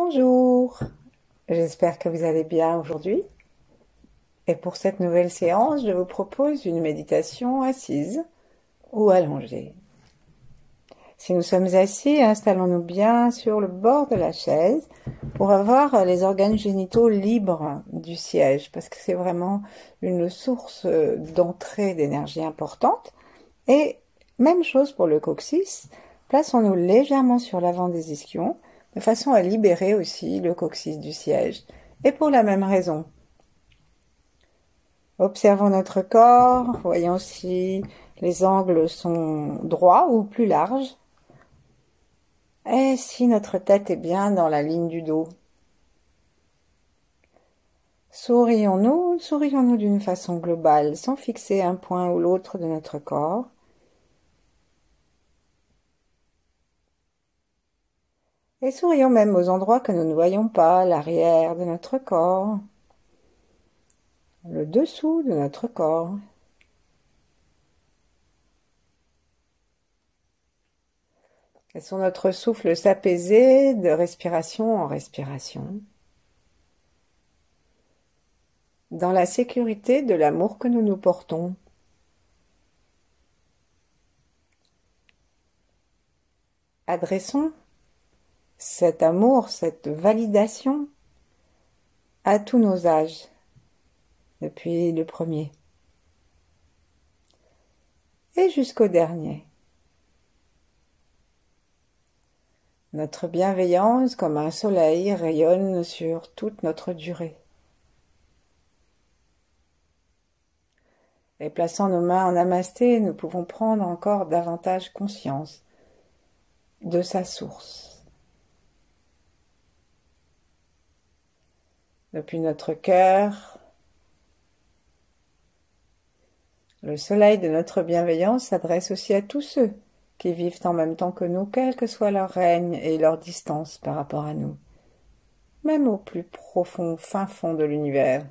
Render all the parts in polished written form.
Bonjour, j'espère que vous allez bien aujourd'hui. Et pour cette nouvelle séance, je vous propose une méditation assise ou allongée. Si nous sommes assis, installons-nous bien sur le bord de la chaise pour avoir les organes génitaux libres du siège, parce que c'est vraiment une source d'entrée d'énergie importante. Et même chose pour le coccyx, plaçons-nous légèrement sur l'avant des ischions, de façon à libérer aussi le coccyx du siège. Et pour la même raison. Observons notre corps, voyons si les angles sont droits ou plus larges, et si notre tête est bien dans la ligne du dos. Sourions-nous d'une façon globale, sans fixer un point ou l'autre de notre corps. Et sourions même aux endroits que nous ne voyons pas, l'arrière de notre corps, le dessous de notre corps. Laissons notre souffle s'apaiser de respiration en respiration, dans la sécurité de l'amour que nous nous portons. Adressons cet amour, cette validation à tous nos âges, depuis le premier et jusqu'au dernier. Notre bienveillance, comme un soleil, rayonne sur toute notre durée. Et plaçant nos mains en namasté, nous pouvons prendre encore davantage conscience de sa source. Depuis notre cœur, le soleil de notre bienveillance s'adresse aussi à tous ceux qui vivent en même temps que nous, quel que soit leur règne et leur distance par rapport à nous, même au plus profond, fin fond de l'univers.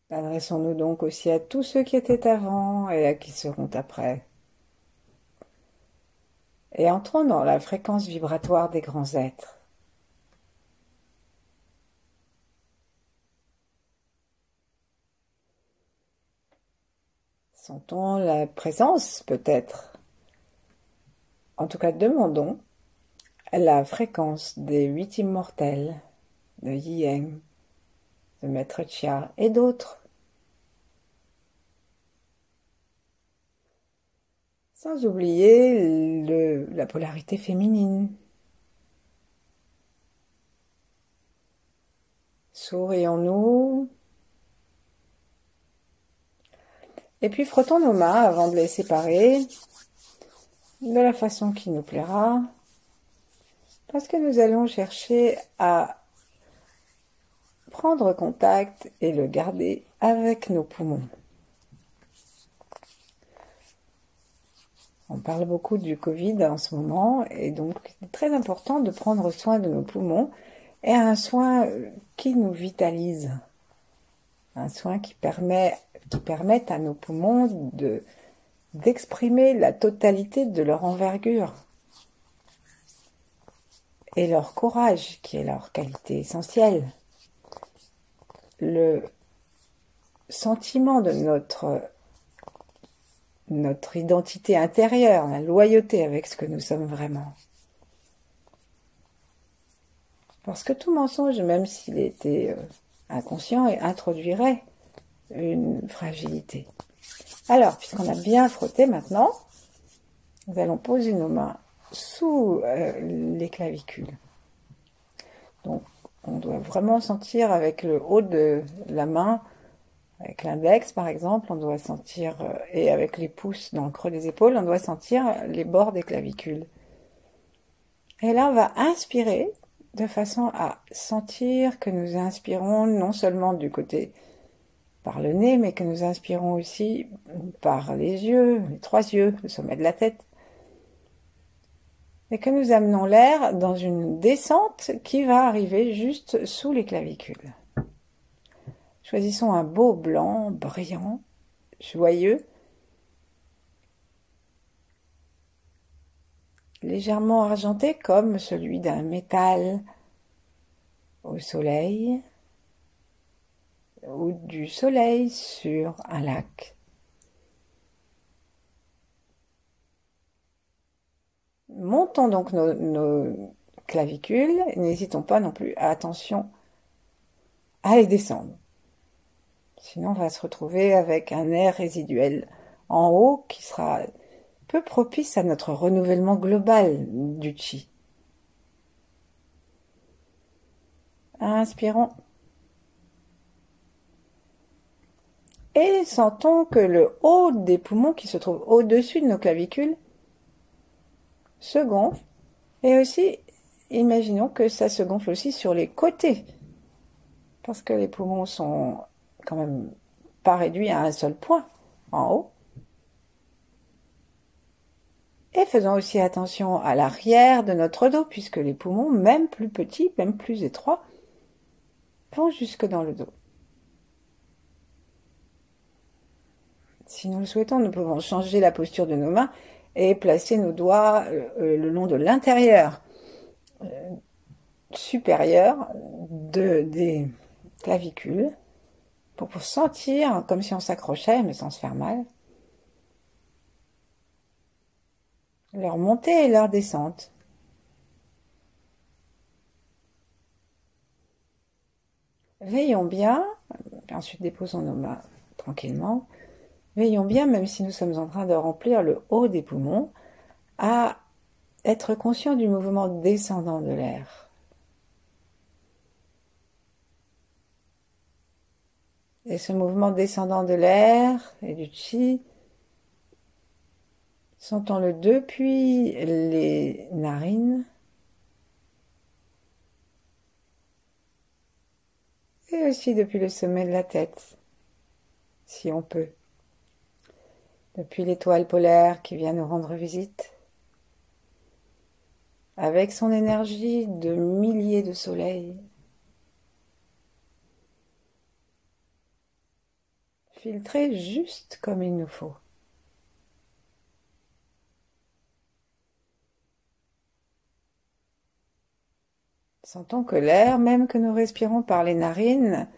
Adressons-nous donc aussi à tous ceux qui étaient avant et à qui seront après. Et entrons dans la fréquence vibratoire des grands êtres. Sentons la présence, peut-être. En tout cas, demandons la fréquence des 8 immortels, de Yi Yang, de Maître Chia et d'autres. Sans oublier la polarité féminine. Sourions-nous. Et puis frottons nos mains avant de les séparer, de la façon qui nous plaira, parce que nous allons chercher à prendre contact et le garder avec nos poumons. On parle beaucoup du Covid en ce moment, et donc c'est très important de prendre soin de nos poumons, et un soin qui nous vitalise, un soin qui permette à nos poumons d'exprimer la totalité de leur envergure et leur courage, qui est leur qualité essentielle. Le sentiment de notre identité intérieure, la loyauté avec ce que nous sommes vraiment. Parce que tout mensonge, même s'il était inconscient, introduirait une fragilité. Alors, puisqu'on a bien frotté maintenant, nous allons poser nos mains sous les clavicules. Donc, on doit vraiment sentir avec le haut de la main, avec l'index par exemple, on doit sentir, et avec les pouces dans le creux des épaules, on doit sentir les bords des clavicules. Et là, on va inspirer de façon à sentir que nous inspirons non seulement du côté par le nez, mais que nous inspirons aussi par les yeux, les 3 yeux, le sommet de la tête. Et que nous amenons l'air dans une descente qui va arriver juste sous les clavicules. Choisissons un beau blanc, brillant, joyeux, légèrement argenté comme celui d'un métal au soleil ou du soleil sur un lac. Montons donc nos clavicules, n'hésitons pas non plus, attention à les descendre. Sinon, on va se retrouver avec un air résiduel en haut qui sera peu propice à notre renouvellement global du chi. Inspirons. Et sentons que le haut des poumons qui se trouve au-dessus de nos clavicules se gonfle. Et aussi, imaginons que ça se gonfle aussi sur les côtés. Parce que les poumons sont quand même pas réduits à un seul point en haut. Et faisons aussi attention à l'arrière de notre dos, puisque les poumons, même plus petits, même plus étroits, vont jusque dans le dos. Si nous le souhaitons, nous pouvons changer la posture de nos mains et placer nos doigts le long de l'intérieur supérieur des clavicules pour sentir comme si on s'accrochait mais sans se faire mal. Leur montée et leur descente. Veillons bien, ensuite déposons nos mains tranquillement. Veillons bien, même si nous sommes en train de remplir le haut des poumons, à être conscient du mouvement descendant de l'air. Et ce mouvement descendant de l'air et du chi, sentons-le depuis les narines et aussi depuis le sommet de la tête, si on peut. Depuis l'étoile polaire qui vient nous rendre visite, avec son énergie de milliers de soleils, filtrée juste comme il nous faut. Sentons que l'air, même que nous respirons par les narines,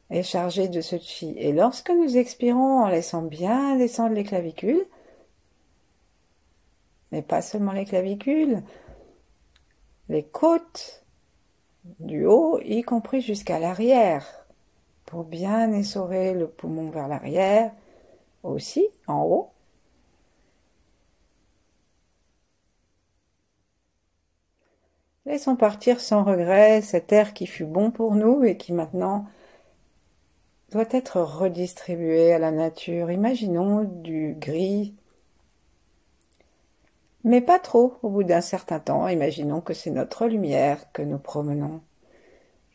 est chargé de ce chi. Et lorsque nous expirons en laissant bien descendre les clavicules, mais pas seulement les clavicules, les côtes du haut, y compris jusqu'à l'arrière, pour bien essorer le poumon vers l'arrière, aussi en haut. Laissons partir sans regret cet air qui fut bon pour nous et qui maintenant doit être redistribué à la nature. Imaginons du gris, mais pas trop. Au bout d'un certain temps, imaginons que c'est notre lumière que nous promenons.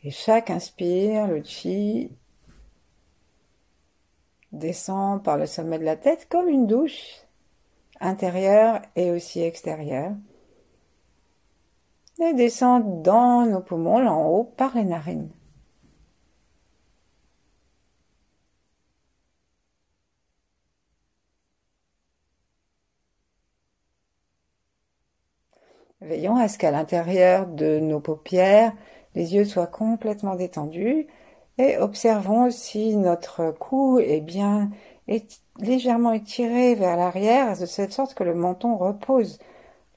Et chaque inspire, le chi descend par le sommet de la tête comme une douche, intérieure et aussi extérieure, et descend dans nos poumons, là en haut, par les narines. Veillons à ce qu'à l'intérieur de nos paupières, les yeux soient complètement détendus et observons si notre cou est bien légèrement étiré vers l'arrière, de cette sorte que le menton repose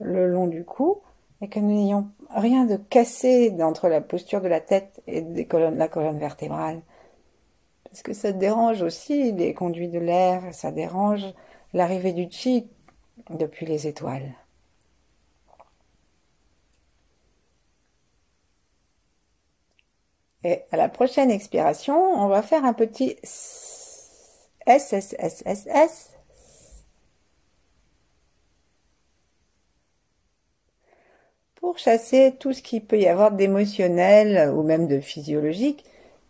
le long du cou et que nous n'ayons rien de cassé entre la posture de la tête et la colonne vertébrale. Parce que ça dérange aussi les conduits de l'air, ça dérange l'arrivée du chi depuis les étoiles. Et à la prochaine expiration, on va faire un petit S, S, S, S, S, S. Pour chasser tout ce qu'il peut y avoir d'émotionnel ou même de physiologique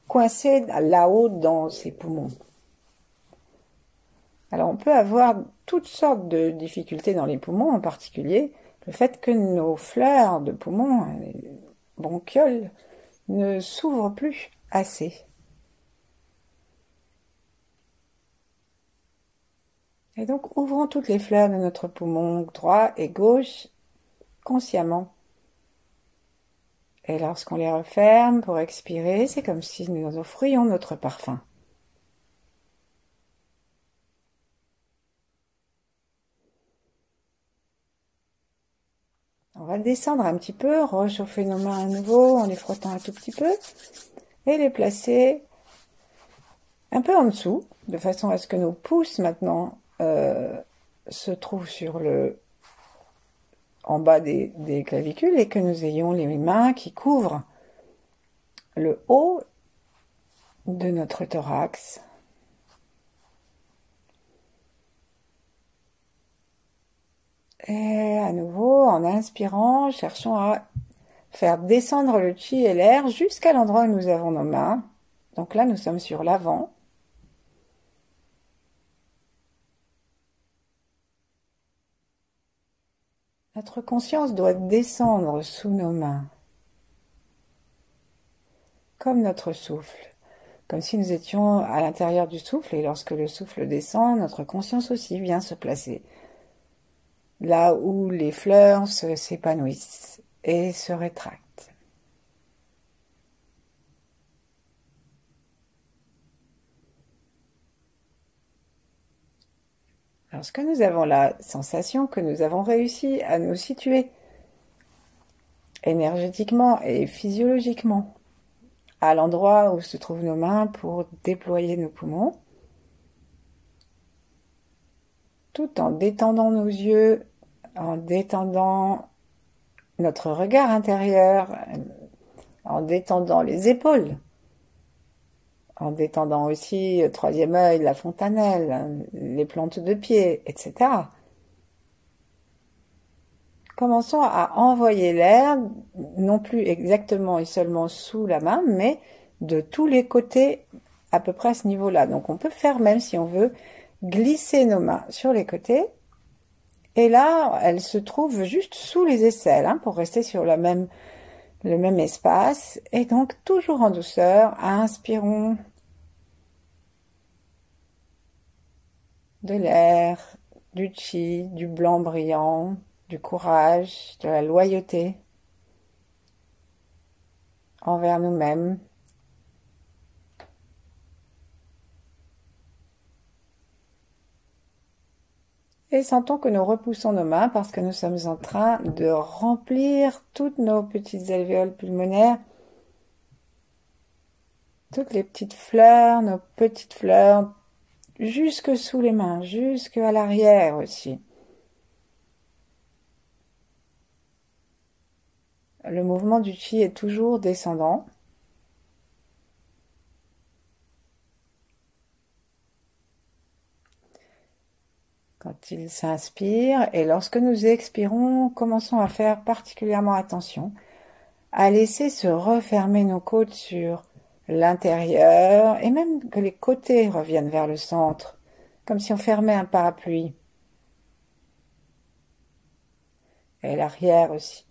coincé là-haut dans ses poumons. Alors on peut avoir toutes sortes de difficultés dans les poumons, en particulier le fait que nos fleurs de poumons, les bronchioles, ne s'ouvrent plus assez. Et donc ouvrons toutes les fleurs de notre poumon droit et gauche consciemment. Et lorsqu'on les referme pour expirer, c'est comme si nous offrions notre parfum. On va descendre un petit peu, réchauffer nos mains à nouveau en les frottant un tout petit peu et les placer un peu en dessous, de façon à ce que nos pouces maintenant se trouvent en bas des clavicules et que nous ayons les mains qui couvrent le haut de notre thorax. Et à nouveau, en inspirant, cherchons à faire descendre le chi et l'air jusqu'à l'endroit où nous avons nos mains. Donc là, nous sommes sur l'avant. Notre conscience doit descendre sous nos mains, comme notre souffle, comme si nous étions à l'intérieur du souffle, et lorsque le souffle descend, notre conscience aussi vient se placer là où les fleurs s'épanouissent et se rétractent. Lorsque nous avons la sensation que nous avons réussi à nous situer énergétiquement et physiologiquement à l'endroit où se trouvent nos mains pour déployer nos poumons, tout en détendant nos yeux, en détendant notre regard intérieur, en détendant les épaules, en détendant aussi le troisième œil, la fontanelle, les plantes de pied, etc. Commençons à envoyer l'air, non plus exactement et seulement sous la main, mais de tous les côtés à peu près à ce niveau-là. Donc on peut faire, même si on veut, glisser nos mains sur les côtés. Et là, elles se trouvent juste sous les aisselles, pour rester sur le même espace. Et donc, toujours en douceur, inspirons de l'air, du chi, du blanc brillant, du courage, de la loyauté envers nous-mêmes. Et sentons que nous repoussons nos mains parce que nous sommes en train de remplir toutes nos petites alvéoles pulmonaires, toutes les petites fleurs, nos petites fleurs, jusque sous les mains, jusque à l'arrière aussi. Le mouvement du chi est toujours descendant. Quand il s'inspire, et lorsque nous expirons, commençons à faire particulièrement attention à laisser se refermer nos côtes sur l'intérieur et même que les côtés reviennent vers le centre, comme si on fermait un parapluie. Et l'arrière aussi.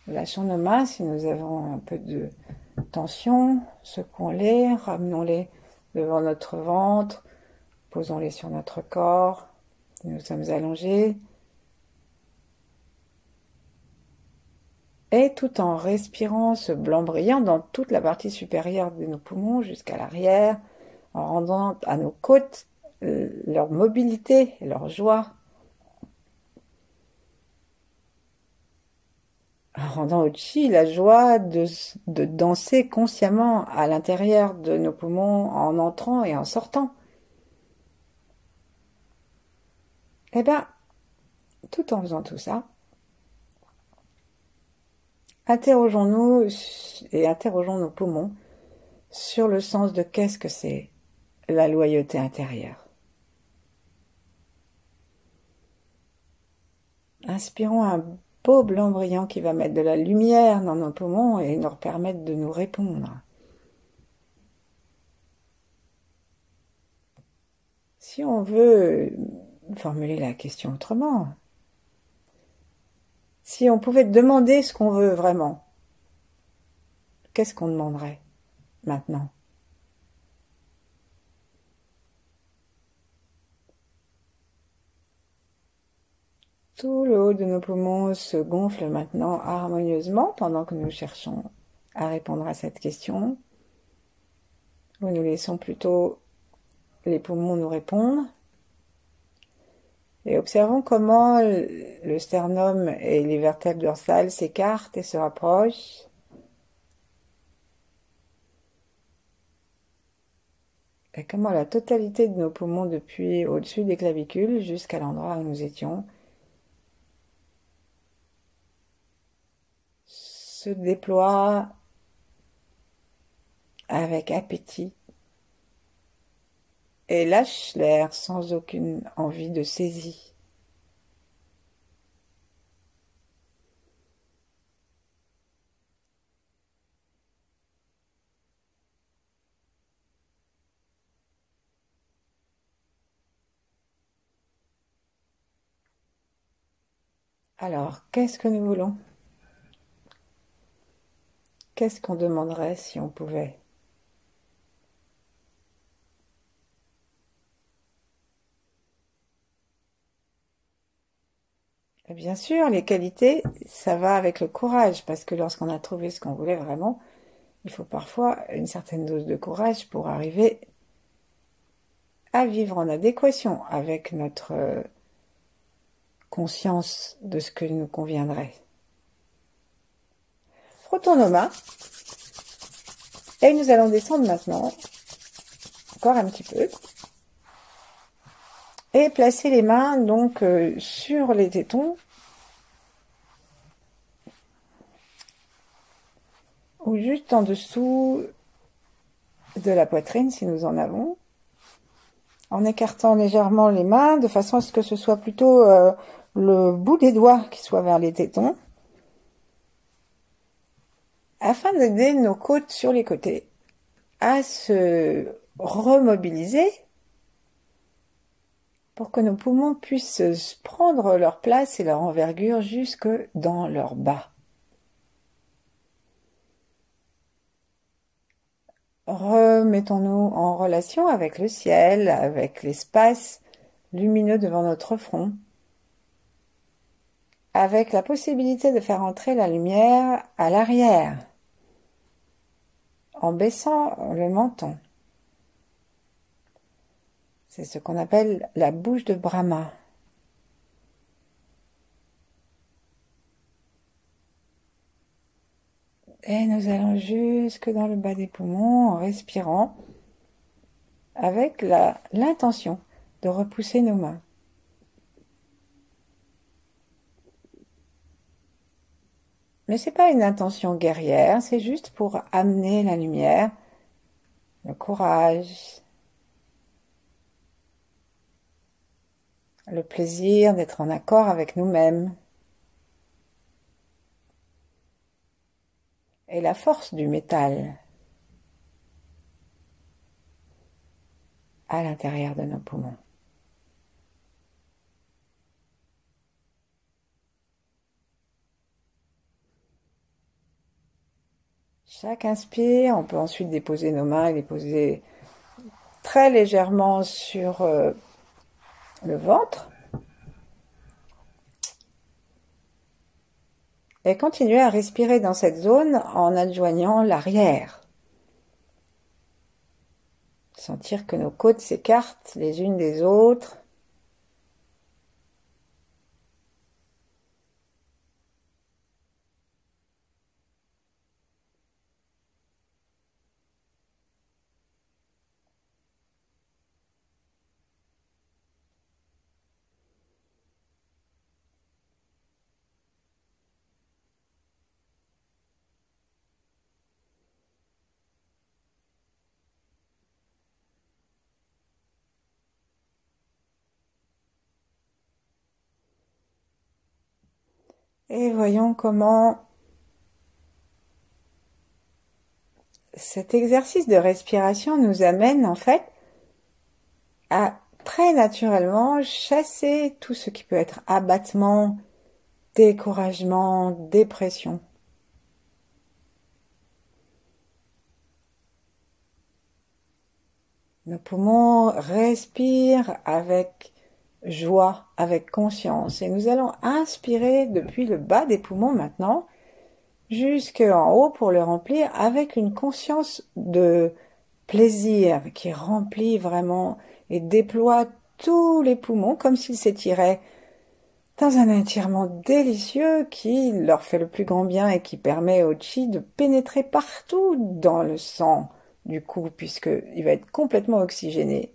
Lâchons nos mains si nous avons un peu de tension, secouons-les, ramenons-les devant notre ventre, posons-les sur notre corps, si nous sommes allongés. Et tout en respirant ce blanc brillant dans toute la partie supérieure de nos poumons jusqu'à l'arrière, en rendant à nos côtes leur mobilité et leur joie, en rendant au chi la joie de danser consciemment à l'intérieur de nos poumons en entrant et en sortant. Eh bien, tout en faisant tout ça, interrogeons-nous et interrogeons nos poumons sur le sens de qu'est-ce que c'est la loyauté intérieure. Inspirons un beau blanc brillant qui va mettre de la lumière dans nos poumons et nous permettre de nous répondre. Si on veut formuler la question autrement, Si on pouvait demander ce qu'on veut vraiment, qu'est-ce qu'on demanderait maintenant? Tout le haut de nos poumons se gonfle maintenant harmonieusement pendant que nous cherchons à répondre à cette question. Ou nous laissons plutôt les poumons nous répondre. Et observons comment le sternum et les vertèbres dorsales s'écartent et se rapprochent. Et comment la totalité de nos poumons depuis au-dessus des clavicules jusqu'à l'endroit où nous étions se déploie avec appétit et lâche l'air sans aucune envie de saisie. Alors, qu'est-ce que nous voulons? Qu'est-ce qu'on demanderait si on pouvait? Et bien sûr, les qualités, ça va avec le courage, parce que lorsqu'on a trouvé ce qu'on voulait vraiment, il faut parfois une certaine dose de courage pour arriver à vivre en adéquation avec notre conscience de ce que nous conviendrait. Frottons nos mains et nous allons descendre maintenant, encore un petit peu, et placer les mains donc sur les tétons ou juste en dessous de la poitrine si nous en avons, en écartant légèrement les mains de façon à ce que ce soit plutôt le bout des doigts qui soit vers les tétons, afin d'aider nos côtes sur les côtés à se remobiliser pour que nos poumons puissent prendre leur place et leur envergure jusque dans leur bas. Remettons-nous en relation avec le ciel, avec l'espace lumineux devant notre front, avec la possibilité de faire entrer la lumière à l'arrière, en baissant le menton. C'est ce qu'on appelle la bouche de Brahma. Et nous allons jusque dans le bas des poumons en respirant avec l'intention de repousser nos mains. Mais c'est pas une intention guerrière, c'est juste pour amener la lumière, le courage, le plaisir d'être en accord avec nous-mêmes et la force du métal à l'intérieur de nos poumons. Chaque inspire, on peut ensuite déposer nos mains et les poser très légèrement sur le ventre. Et continuer à respirer dans cette zone en adjoignant l'arrière. Sentir que nos côtes s'écartent les unes des autres. Et voyons comment cet exercice de respiration nous amène en fait à très naturellement chasser tout ce qui peut être abattement découragement, dépression. Nos poumons respirent avec joie, avec conscience. Et nous allons inspirer depuis le bas des poumons maintenant, jusqu'en haut pour le remplir avec une conscience de plaisir qui remplit vraiment et déploie tous les poumons comme s'ils s'étiraient dans un étirement délicieux qui leur fait le plus grand bien et qui permet au chi de pénétrer partout dans le sang du coup, puisqu'il va être complètement oxygéné.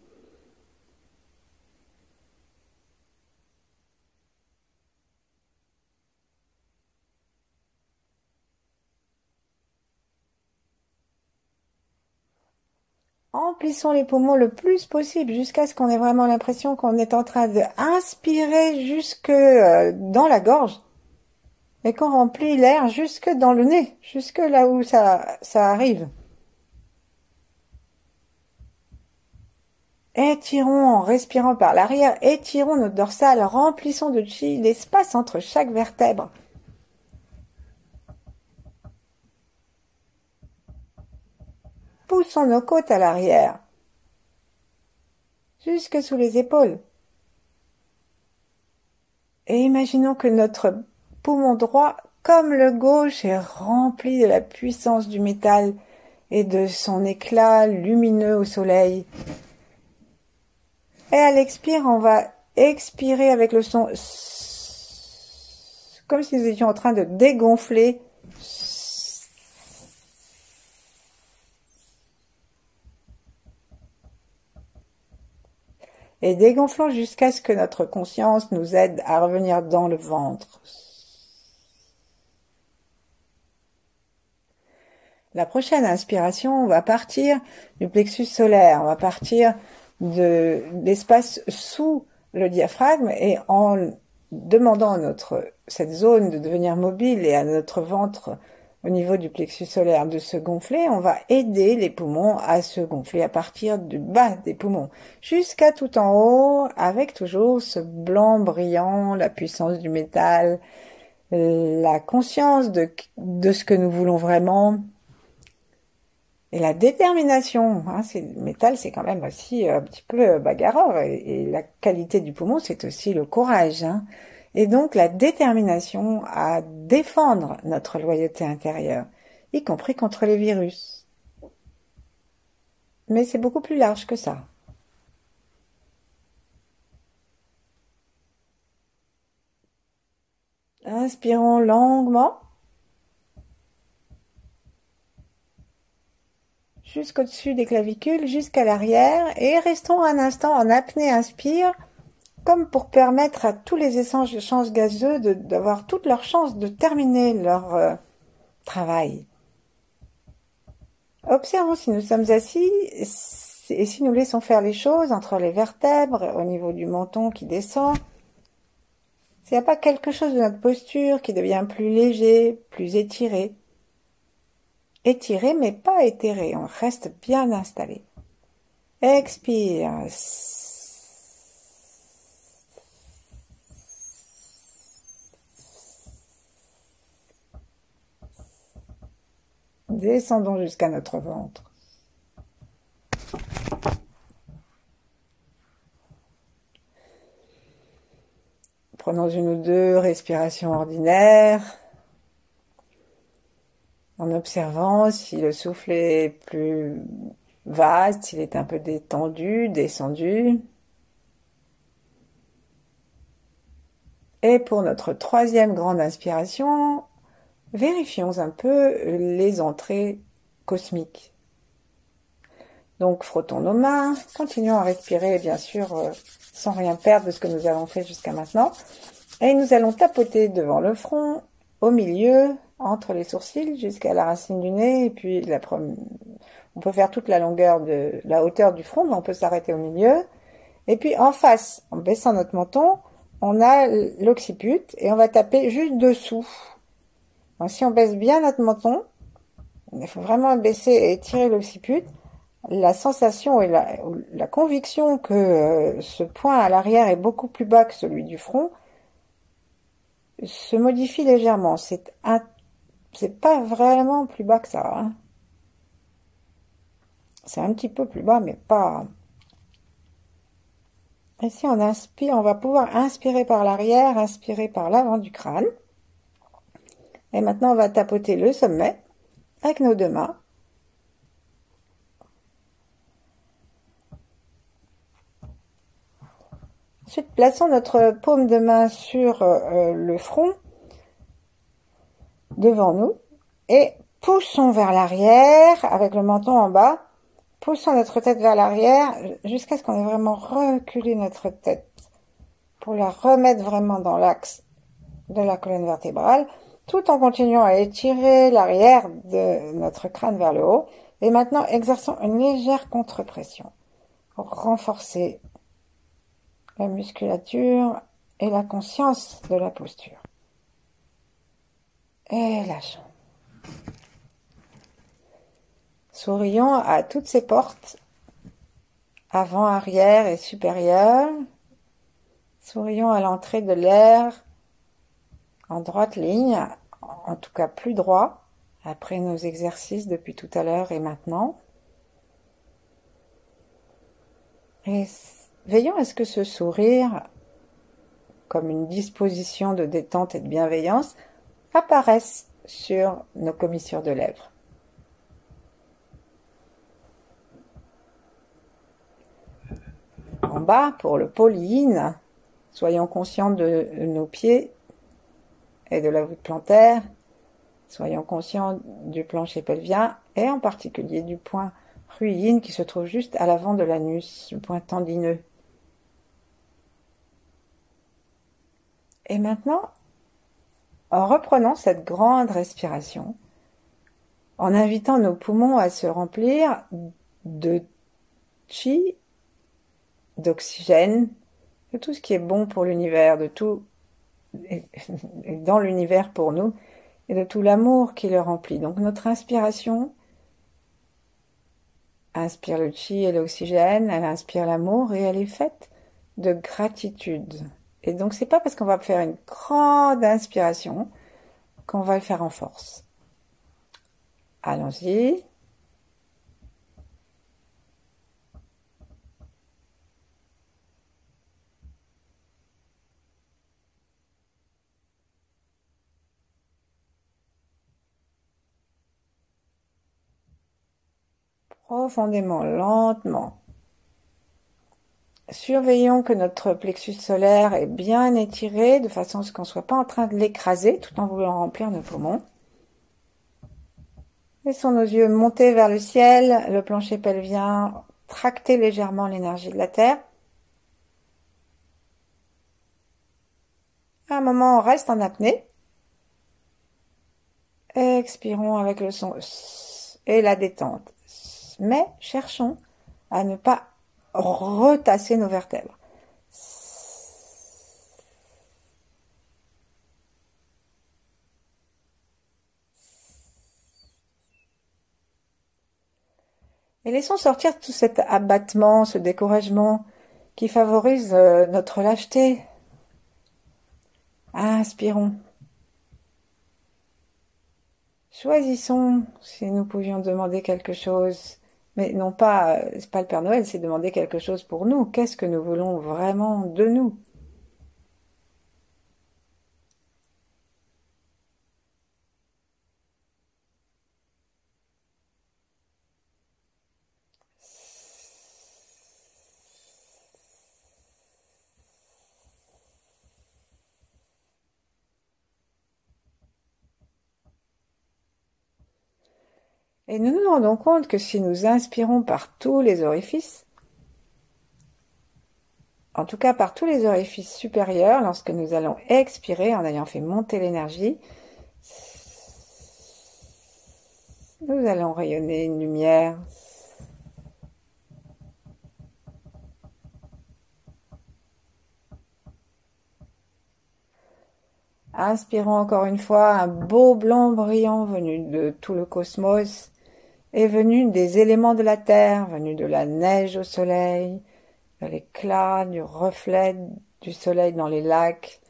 Emplissons les poumons le plus possible jusqu'à ce qu'on ait vraiment l'impression qu'on est en train d'inspirer jusque dans la gorge et qu'on remplit l'air jusque dans le nez, jusque là où ça arrive. Étirons en respirant par l'arrière, étirons notre dorsale, remplissons de chi l'espace entre chaque vertèbre. Poussons nos côtes à l'arrière, jusque sous les épaules. Et imaginons que notre poumon droit, comme le gauche, est rempli de la puissance du métal et de son éclat lumineux au soleil. Et à l'expire, on va expirer avec le son comme si nous étions en train de dégonfler. Et dégonflons jusqu'à ce que notre conscience nous aide à revenir dans le ventre. La prochaine inspiration, on va partir du plexus solaire, on va partir de l'espace sous le diaphragme et en demandant à cette zone de devenir mobile et à notre ventre au niveau du plexus solaire de se gonfler, on va aider les poumons à se gonfler à partir du bas des poumons jusqu'à tout en haut avec toujours ce blanc brillant, la puissance du métal, la conscience de ce que nous voulons vraiment. Et la détermination, le métal, c'est quand même aussi un petit peu bagarreur. Et la qualité du poumon, c'est aussi le courage. Et donc la détermination à défendre notre loyauté intérieure, y compris contre les virus. Mais c'est beaucoup plus large que ça. Inspirons longuement. Jusqu'au-dessus des clavicules, jusqu'à l'arrière, et restons un instant en apnée inspire, comme pour permettre à tous les échanges gazeux d'avoir toute leur chance de terminer leur travail. Observons si nous sommes assis et si nous laissons faire les choses entre les vertèbres, au niveau du menton qui descend. S'il n'y a pas quelque chose de notre posture qui devient plus léger, plus étiré. Étiré mais pas éthéré, on reste bien installé. Expire. Descendons jusqu'à notre ventre. Prenons une ou deux respirations ordinaires. En observant si le souffle est plus vaste, s'il est un peu détendu, descendu. Et pour notre troisième grande inspiration, vérifions un peu les entrées cosmiques. Donc frottons nos mains, continuons à respirer bien sûr sans rien perdre de ce que nous avons fait jusqu'à maintenant. Et nous allons tapoter devant le front, au milieu, entre les sourcils jusqu'à la racine du nez, et puis on peut faire toute la longueur de la hauteur du front, mais on peut s'arrêter au milieu. Et puis en face, en baissant notre menton, on a l'occiput et on va taper juste dessous. Donc, si on baisse bien notre menton, il faut vraiment baisser et étirer l'occiput. La sensation et la conviction que ce point à l'arrière est beaucoup plus bas que celui du front se modifie légèrement. C'est pas vraiment plus bas que ça, hein. C'est un petit peu plus bas, mais pas... Et si on inspire, on va pouvoir inspirer par l'arrière, inspirer par l'avant du crâne. Et maintenant, on va tapoter le sommet avec nos 2 mains. Ensuite, plaçons notre paume de main sur le front, devant nous, et poussons vers l'arrière, avec le menton en bas. Poussons notre tête vers l'arrière, jusqu'à ce qu'on ait vraiment reculé notre tête, pour la remettre vraiment dans l'axe de la colonne vertébrale, tout en continuant à étirer l'arrière de notre crâne vers le haut. Et maintenant, exerçons une légère contre-pression pour renforcer la musculature et la conscience de la posture. Et lâchons. Sourions à toutes ces portes, avant, arrière et supérieure. Sourions à l'entrée de l'air en droite ligne, en tout cas plus droit, après nos exercices depuis tout à l'heure et maintenant. Et veillons à ce que ce sourire, comme une disposition de détente et de bienveillance, apparaisse sur nos commissures de lèvres. En bas, pour le pôle, soyons conscients de nos pieds et de la voûte plantaire. Soyons conscients du plancher pelvien et en particulier du point ruine qui se trouve juste à l'avant de l'anus, le point tendineux. Et maintenant, en reprenant cette grande respiration, en invitant nos poumons à se remplir de chi, d'oxygène, de tout ce qui est bon pour l'univers, de tout et dans l'univers pour nous, et de tout l'amour qui le remplit. Donc notre inspiration inspire le chi et l'oxygène, elle inspire l'amour et elle est faite de gratitude. Et donc c'est pas parce qu'on va faire une grande inspiration qu'on va le faire en force. Allons-y. Profondément, lentement. Surveillons que notre plexus solaire est bien étiré, de façon à ce qu'on ne soit pas en train de l'écraser, tout en voulant remplir nos poumons. Laissons nos yeux monter vers le ciel, le plancher pelvien, tracter légèrement l'énergie de la terre. À un moment, on reste en apnée. Expirons avec le son et la détente. Mais cherchons à ne pas retasser nos vertèbres. Et laissons sortir tout cet abattement, ce découragement qui favorise notre lâcheté. Inspirons. Choisissons si nous pouvions demander quelque chose. Mais non pas, c'est pas le Père Noël, c'est demander quelque chose pour nous. Qu'est-ce que nous voulons vraiment de nous? Et nous nous rendons compte que si nous inspirons par tous les orifices, en tout cas par tous les orifices supérieurs, lorsque nous allons expirer en ayant fait monter l'énergie, nous allons rayonner une lumière. Inspirons encore une fois, un beau blanc brillant venu de tout le cosmos est venu des éléments de la terre, venu de la neige au soleil, de l'éclat, du reflet du soleil dans les lacs,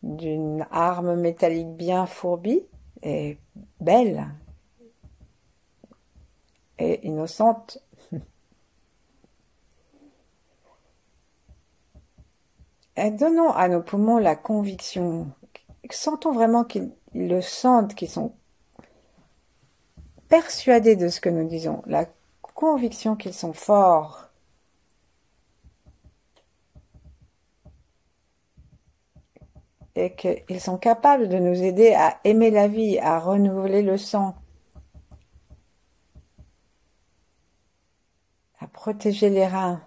d'une arme métallique bien fourbie et belle et innocente. Et donnons à nos poumons la conviction, sentons vraiment qu'ils le sentent, qu'ils sont persuadés de ce que nous disons, la conviction qu'ils sont forts. Et qu'ils sont capables de nous aider à aimer la vie, à renouveler le sang, à protéger les reins.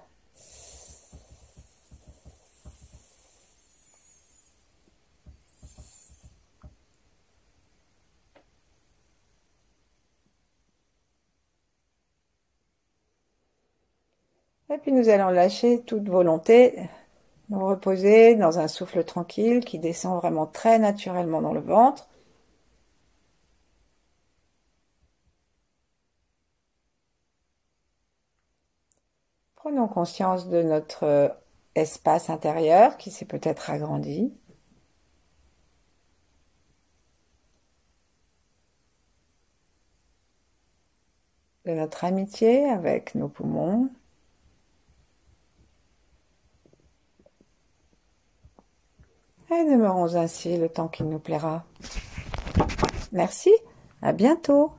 Et puis nous allons lâcher toute volonté, nous reposer dans un souffle tranquille qui descend vraiment très naturellement dans le ventre. Prenons conscience de notre espace intérieur qui s'est peut-être agrandi. De notre amitié avec nos poumons. Et demeurons ainsi le temps qu'il nous plaira. Merci, à bientôt.